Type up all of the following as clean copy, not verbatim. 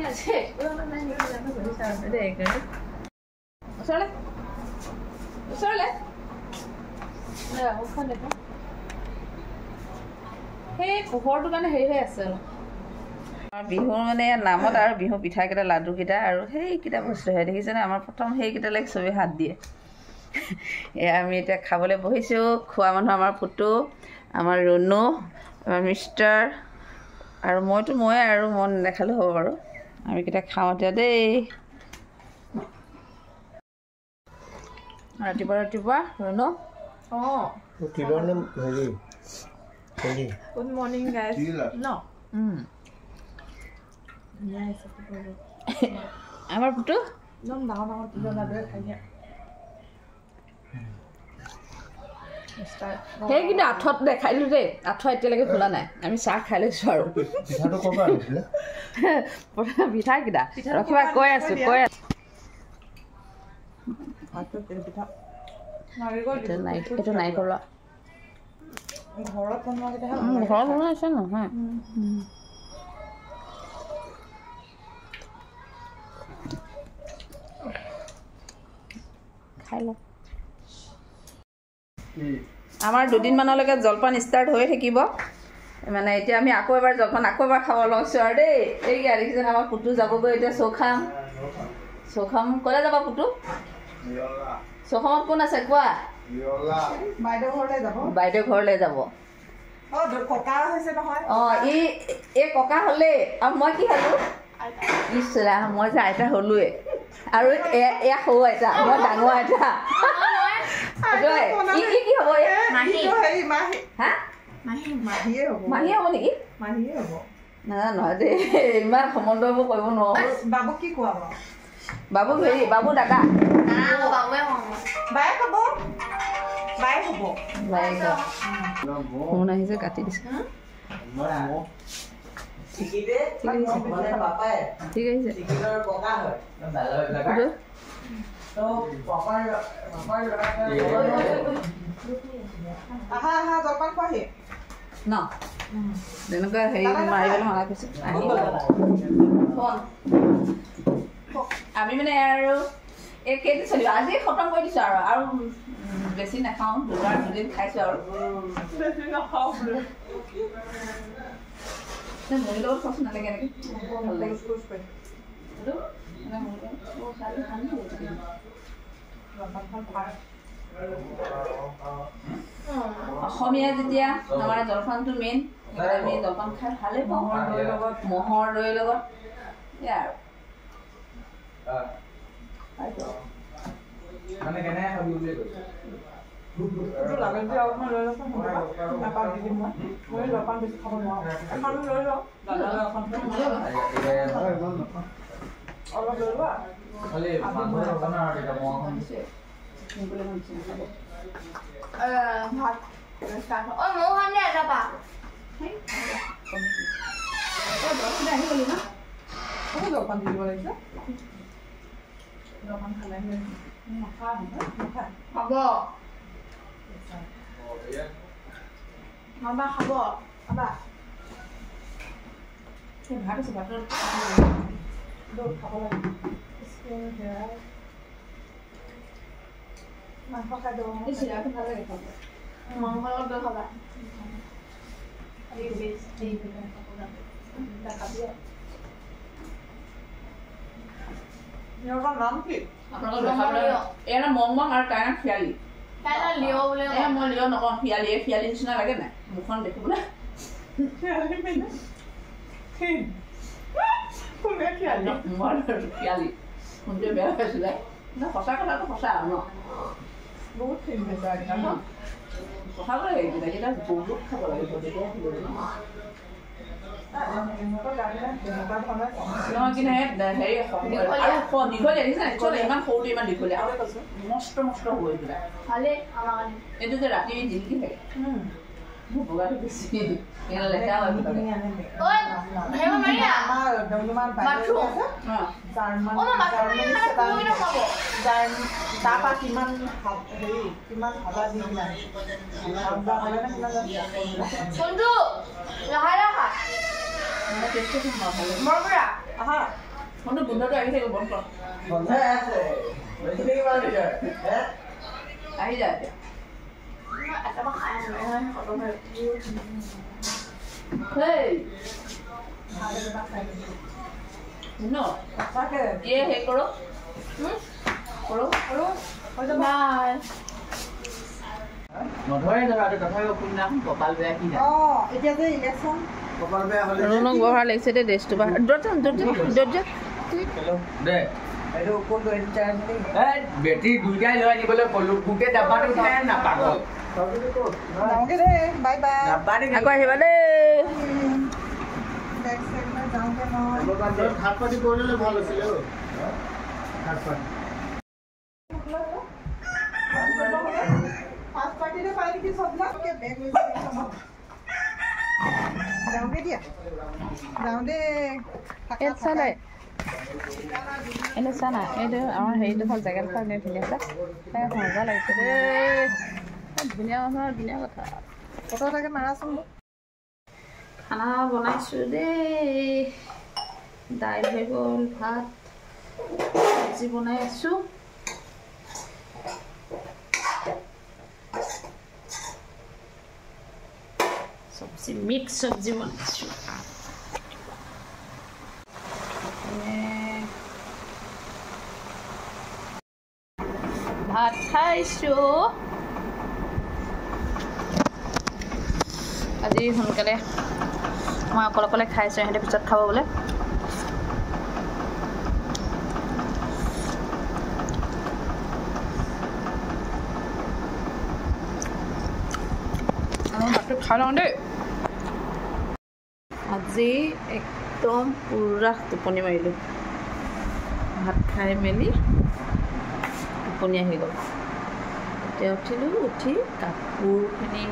আছে নাই জানো বুজিছা দে ওচৰলে ওচৰলে ওখন দেখো সেই পোহৰটো কাৰণে হেৰি হৈ আছে বিহুৰ মানে নামত আৰু বিহু পিঠাকেইটা লাডুকেইটা আৰু সেইকেইটা বস্তু হয় দেখিছেনে আমাৰ প্ৰথম সেইকেইটালৈকে চবেই হাত দিয়ে এয়া আমি এতিয়া খাবলৈ বহিছোঁ খোৱা মানুহ আমাৰ পুতু আমাৰ ৰুণু আমাৰ মিষ্টাৰ আৰু মই আৰু মন নেখালেও হ'ব বাৰু আমি কেইটা খাওঁ এতিয়া দেই ৰাতিপুৱা Runu Good morning, guys. No. Yes. আমাৰ পুতু সেই কিন্তু আঠত দেখাইলোঁ দেই আঠ এতিয়ালৈকে খোলা নাই আমি চাহ খাই লৈছোঁ আৰু পিঠাকেইটা ৰখিবা কৈ আছোঁ এইটো নাৰিকল ঘৰত বনোৱা আছে নহয় খাই লওক আমাৰ দুদিনমানলৈকে জলপান ষ্টাৰ্ট হৈ থাকিব মানে এতিয়া আমি আকৌ এবাৰ জলপান আকৌ এবাৰ খাব লৈছোঁ আৰু দেই এইকেইটা দেখিছেনে আমাৰ পুতু যাবগৈ এতিয়া চৌখাম ক'লে যাবা পুতু চৌখামত কোন আছে কোৱা বাইদেউ ঘৰলৈ যাব অঁ এই ককা হ'লে আৰু মই কি হ'লো ইছৰা মই যে আইতা হ'লোৱে আৰু এয়া সৰু আইতা মই ডাঙৰ আইতা কি হ'ব মাহী হ'ব নেকি নাজানো নহয় দেই ইমান সম্বন্ধবোৰ কৰিব নোৱাৰো বাবুক কি খুৱাব বাবুক হেৰি বাবু দাদা ফোন আহিছে কাটি দিছে ঠিক আছে ন তেনেকুৱা হেৰি মাৰিবলৈ মানা কৰিছে আমি মানে আৰু এই কেইদিন চলিব আজি খতম কৰি দিছোঁ আৰু বেছি নাখাওঁ দুদিন খাইছোঁ আৰু মুড়িৰ লগত খোৱাচোন নালাগে এনেকৈ ভাল লাগে অসমীয়া যেতিয়া আমাৰ জলপানটো মেইন আমি জলপান খাই ভালেই পাওঁ মহৰ দৈৰ লগত এয়া আৰু জলপান দি দিব লাগিছে জলপান খালে হ'ব মাবা খাব আবা ভাত আছে ভাতৰ খাব লাগে মাংস খাই দিব চিৰাটো ভাল লাগে খাব মাংস লগত খাবা নাম কি এয়া মংমং আৰু তাইৰ খিয়ালি মই লিঅ নকওঁ খিয়ালি নিচিনা লাগে নাই মুখখন দেখিবলৈ খিয়ালি শুনতে বেয়া পাইছিলে সঁচা কথাটো সঁচা আৰু ন বহুত ফিল্ম পাইছে ন খাব লাগে এইকেইটা বহুত খাব লাগে তেতিয়া নহয় কিন্তু হেৰি আৰু দীঘলীয়া দেখিছে ইমান সৰুটো ইমান দীঘলীয়া আৰু কৈছোঁ মস্ত হ'ব এইবিলাক এইটো যে ৰাতি জিলিকি থাকে বগাটো বেছি লেতেৰা তাৰপৰা কিমান হেৰি কিমান হাজাৰ দি মনে বন্ধুটো আহি থাকিব বন্ধ কৰ বন্ধ আছে বেছি কিমান দিছে হে আহি যা এতিয়া এটামান খাই নহয় খতম হৈ হেই ন তাকে দিয়ে হে কৰো কৰো আৰু হৈ যাব বাই নধৰে ধৰাটো তথাপিও কোনদিনাখন কপাল বেয়া কি যায় এতিয়া যে ইলেকশ্যন কপাল বেয়া হ'লে ৰুণক বৰ ভাল লাগিছে দে ড্ৰেছটো বা দৰ্জা দে এইটো কোনটো এইটো চাই এই বেটি দুইটাই লৈ আনিবলৈ ক'লো গোটেই ডাব্বাটো উঠাই নাপাগল যাওঁগে দে বাই বাই ডাব্বাটো আকৌ আহিবা দেই বেগ চেগ লৈ যাওঁগে মই ভাত পাতি কৰি ল'লে ভাল আছিলে ভাত পাতি ফাৰ্ষ্ট পাৰ্টিতে পাই নেকি চববিলাক বেগ লৈছে যাওঁগে দিয়া যাওঁ দে চালে এনে চা না এইটো আমাৰ হেৰিডোখৰ জেগাডোখৰ এনেই ধুনীয়া চা মজা লাগিছে দেই ধুনীয়া মানুহৰ ধুনীয়া কথা ফটো এটাকে মাৰাচোন মোক খানা বনাইছোঁ দেই দাইল হৈ গ'ল ভাত চব্জি বনাই আছোঁ চব্জি মিক্স চব্জি বনাইছোঁ ভাত খাইছোঁ আজি সোনকালে মই অকলে খাইছোঁ সিহঁতে পিছত খাব বোলে ভাতটো খাই লওঁ দেই আজি একদম পুৰা টোপনি মাৰিলোঁ ভাত খাই মেলি টোপনি আহি গ'ল এতিয়া উঠিলোঁ উঠি কাপোৰখিনি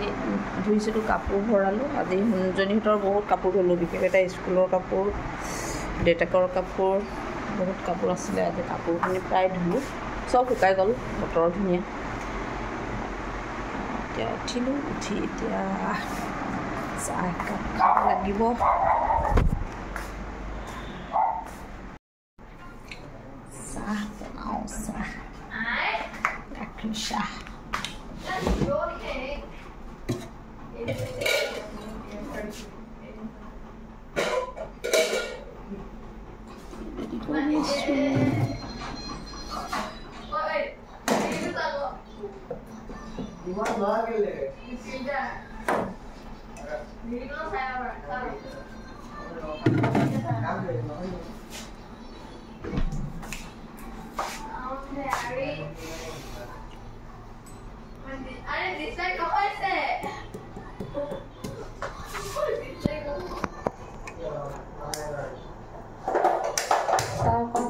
ধুইছিলোঁ কাপোৰ ভৰালোঁ আজি শুনজনীহঁতৰ বহুত কাপোৰ ধুলোঁ বিশেষকৈ এটা স্কুলৰ কাপোৰ দেউতাকৰ কাপোৰ বহুত কাপোৰ আছিলে আজি কাপোৰখিনি প্ৰায় ধুলোঁ চব শুকাই গ'ল বতৰ ধুনীয়া এতিয়া উঠিলোঁ উঠি এতিয়া চাহ একাপ খাব লাগিব চাহ বনাওঁ চাহ গাখীৰ চাহ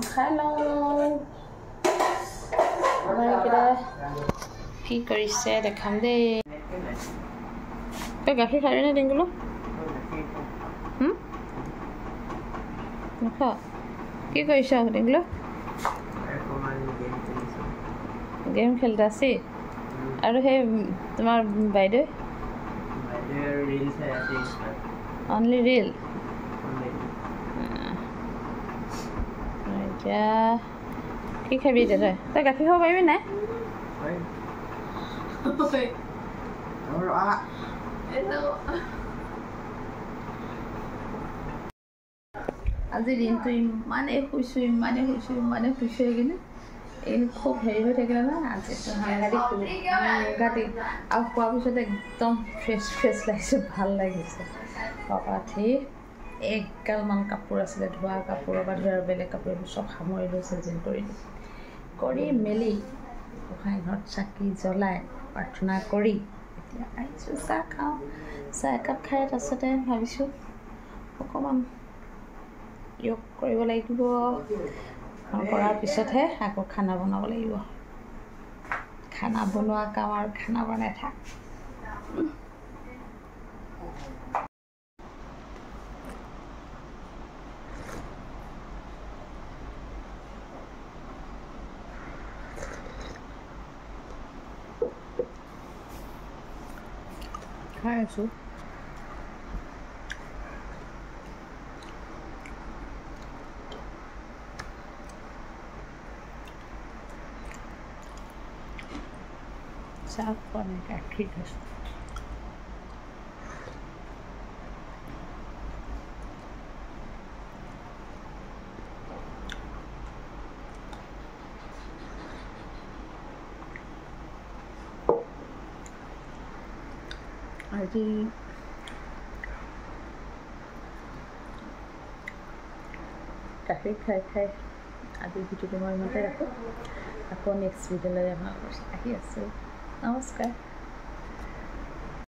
খাই লওঁ আমাৰ এইকেইটা কি কৰিছে দেখাম দেই তই গাখীৰ খাবি নে টিংকুলো নাখা কি কৰিছ টিংকুলো গেম খেলতে আছি আৰু সেই তোমাৰ বাইদেউ অনলি ৰিল এতিয়া কি খাবি এতিয়া তই গাখীৰ খাব পাৰিবি নাই আজি দিনটো ইমানেই শুইছোঁ সেইখিনি এইখিনি খুব হেৰি হৈ থাকিলে ন আজি সাংঘাতিক আৰু খোৱাৰ পিছত একদম ফ্ৰেছ লাগিছে ভাল লাগিছে পাপাঠি একগালমান কাপোৰ আছিলে ধোৱা কাপোৰৰ পৰা ধৰি আৰু বেলেগ কাপোৰ এইবোৰ চব সামৰি লৈ চেজিং কৰি মেলি গোসাঁই ঘৰত চাকি জ্বলাই প্ৰাৰ্থনা কৰি এতিয়া আহিছোঁ চাহ খাওঁ চাহ একাপ খাই তাৰপিছতে ভাবিছোঁ অকণমান য়োগ কৰিব লাগিব কৰাৰ পিছতহে আকৌ খানা বনাব লাগিব খানা বনোৱা কাম আৰু খানা বনাই থাক খাই আছোঁ চাহ খোৱা নাই, গাখীৰ খাইছোঁ। আজি গাখীৰ খাই খাই আজি ভিডিঅ'টো মই ইমানতে ৰাখোঁ। আকৌ নেক্সট ভিডিঅ'লৈ আমাৰ আহি আছোঁ। নমস্কাৰ।